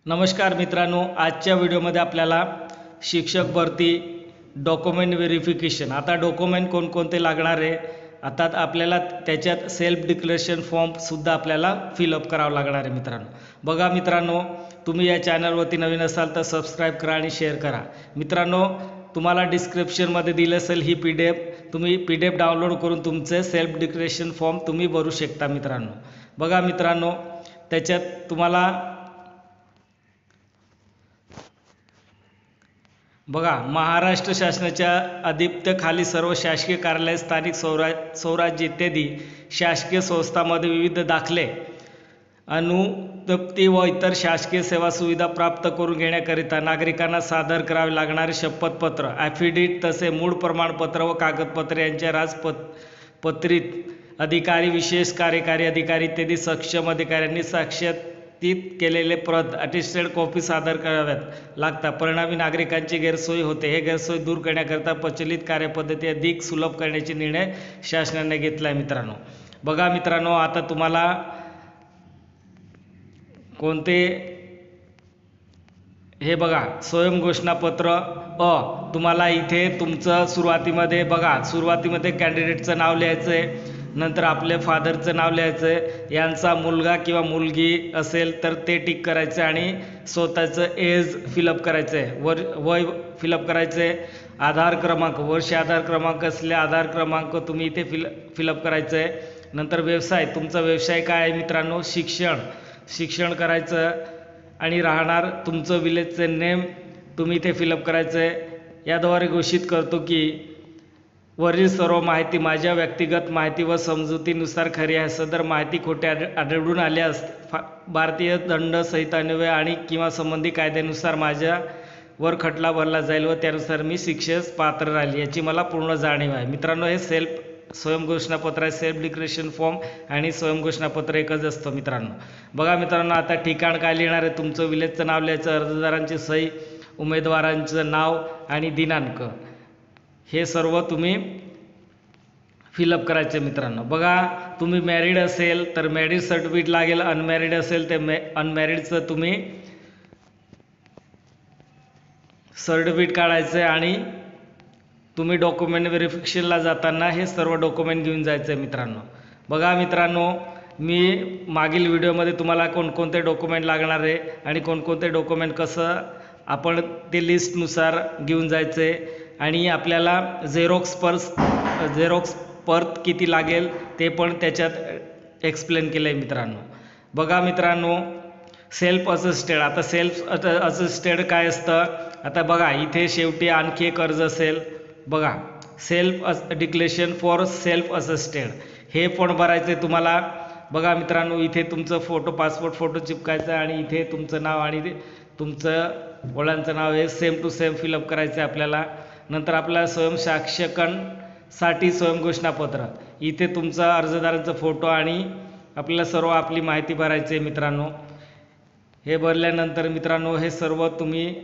नमस्कार मित्रांनो, आजच्या व्हिडिओमध्ये आपल्याला शिक्षक भरती डॉक्युमेंट व्हेरिफिकेशन, आता डॉक्युमेंट कोणकोणते लागणार आहे, आता आपल्याला त्याच्यात सेल्फ डिक्लेरेशन फॉर्मसुद्धा आपल्याला फिलअप करावं लागणार आहे मित्रांनो. बघा मित्रांनो, तुम्ही या चॅनलवरती नवीन असाल तर सबस्क्राईब करा आणि शेअर करा. मित्रांनो, तुम्हाला डिस्क्रिप्शनमध्ये दिलं असेल ही PDF, तुम्ही PDF डाउनलोड करून तुमचे सेल्फ डिक्लेरेशन फॉर्म तुम्ही भरू शकता मित्रांनो. बघा मित्रांनो, त्याच्यात तुम्हाला बघा, महाराष्ट्र शासनाच्या अधिपत्याखाली सर्व शासकीय कार्यालय, स्थानिक स्वराज्य इत्यादी शासकीय संस्थांमध्ये विविध दाखले, अनुज्ञप्ती व इतर शासकीय सेवा सुविधा प्राप्त करून घेण्याकरिता नागरिकांना सादर करावे लागणारे शपथपत्र, ॲफिडेव्हिट तसे मूळ प्रमाणपत्र व कागदपत्रे यांच्या राजपत्रित अधिकारी, विशेष कार्यकारी अधिकारी इत्यादी सक्षम अधिकाऱ्यांनी साक्षात्कृत केलेले प्रत अटेस्टेड कॉपी सादर कराव्यात लागतात. परिणामी नागरिकांची गैरसोय होते. हे गैरसोय दूर करण्याकरिता प्रचलित कार्यपद्धती अधिक सुलभ करण्याचे निर्णय शासनाने घेतला आहे मित्रांनो. बघा मित्रांनो, आता तुम्हाला कोणते, हे बघा, स्वयंघोषणापत्र तुम्हाला इथे तुमचं सुरुवातीमध्ये बघा, सुरुवातीमध्ये कॅन्डिडेटचं नाव लिहायचं आहे, नंतर आपल्या फादरचं नाव लिहायचं आहे, यांचा मुलगा किंवा मुलगी असेल तर ते टिक करायचं आणि स्वतःचं एज फिलअप करायचं आहे, वय फिलअप करायचं आहे, आधार क्रमांक, वर्ष आधार क्रमांक असले आधार क्रमांक तुम्ही इथे फिलअप करायचं आहे. नंतर व्यवसाय, तुमचा व्यवसाय काय आहे मित्रांनो, शिक्षण करायचं आणि राहणार तुमचं विलेजचं नेम तुम्ही इथे फिलअप करायचं आहे. याद्वारे घोषित करतो की वरील सर्व माहिती माझ्या व्यक्तिगत माहिती व समजुतीनुसार खरी आहे. सदर माहिती खोटी आढळून आल्यास भारतीय दंड संहिता अन्वये आणि किंवा संबंधित कायद्यानुसार माझ्यावर खटला भरला जाईल व त्यानुसार मी शिक्षेस पात्र राहील याची मला पूर्ण जाणीव आहे. मित्रांनो, हे स्वयंघोषणापत्र आहे. सेल्फ डिक्लेरेशन फॉर्म आणि स्वयंघोषणापत्र एकच असतं मित्रांनो. बघा मित्रांनो, आता ठिकाण काय लिहिणार आहे, तुमचं विलेजचं नाव लिहायचं, अर्जदारांची सही, उमेदवारांचं नाव आणि दिनांक, हे सर्व तुम्ही फिलअप करायचे मित्रांनो. बघा, तुम्ही मॅरिड असेल तर मॅरिड सर्टिफिकेट लागेल, अनमॅरिड असेल ते अनमॅरिडचं तुम्ही सर्टिफिकेट काढायचं आहे आणि तुम्ही डॉक्युमेंट व्हेरिफिकेशनला जाताना हे सर्व डॉक्युमेंट घेऊन जायचं आहे मित्रांनो. बघा मित्रांनो, मी मागील व्हिडिओमध्ये तुम्हाला कोणकोणते डॉक्युमेंट लागणार आहे आणि कोणकोणते डॉक्युमेंट कसं आपण ते लिस्टनुसार घेऊन जायचं आहे आणि आपल्याला झेरॉक्स परत किती लागेल ते पण त्याच्यात एक्सप्लेन केलं आहे मित्रांनो. बघा मित्रांनो, सेल्फ असिस्टेड, आता सेल्फ असिस्टेड काय असतं, आता बघा इथे शेवटी आणखी एक अर्ज असेल बघा, self declaration for self assisted, हे पण भरायचं आहे तुम्हाला. बघा मित्रांनो, इथे तुमचं फोटो, पासपोर्ट फोटो चिपकायचं आणि इथे तुमचं नाव आणि तुमचं वडिलांचं नाव हे सेम टू सेम फिलअप करायचं आहे आपल्याला. नंतर आपल्याला स्वयंसाक्षीकरणासाठी स्वयंघोषणापत्र, इथे तुमचा अर्जदारांचा फोटो आणि आपल्याला सर्व आपली माहिती भरायची आहे मित्रांनो. हे भरल्यानंतर मित्रांनो, हे सर्व तुम्ही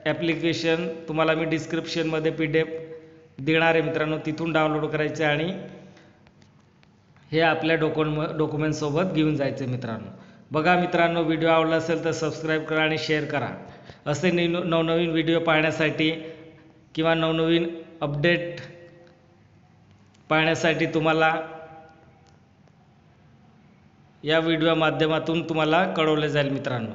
ॲप्लिकेशन तुम्हाला मी डिस्क्रिप्शनमध्ये PDF देणार आहे मित्रांनो, तिथून डाउनलोड करायचे आणि हे आपल्या डॉक्युमेंटसोबत घेऊन जायचे मित्रांनो. बघा मित्रांनो, व्हिडिओ आवडला असेल तर सबस्क्राईब करा आणि शेअर करा. असे नवनवीन व्हिडिओ पाहण्यासाठी किंवा नवनवीन अपडेट पाहण्यासाठी तुम्हाला या व्हिडिओ माध्यमातून तुम्हाला कळवले जाईल मित्रांनो.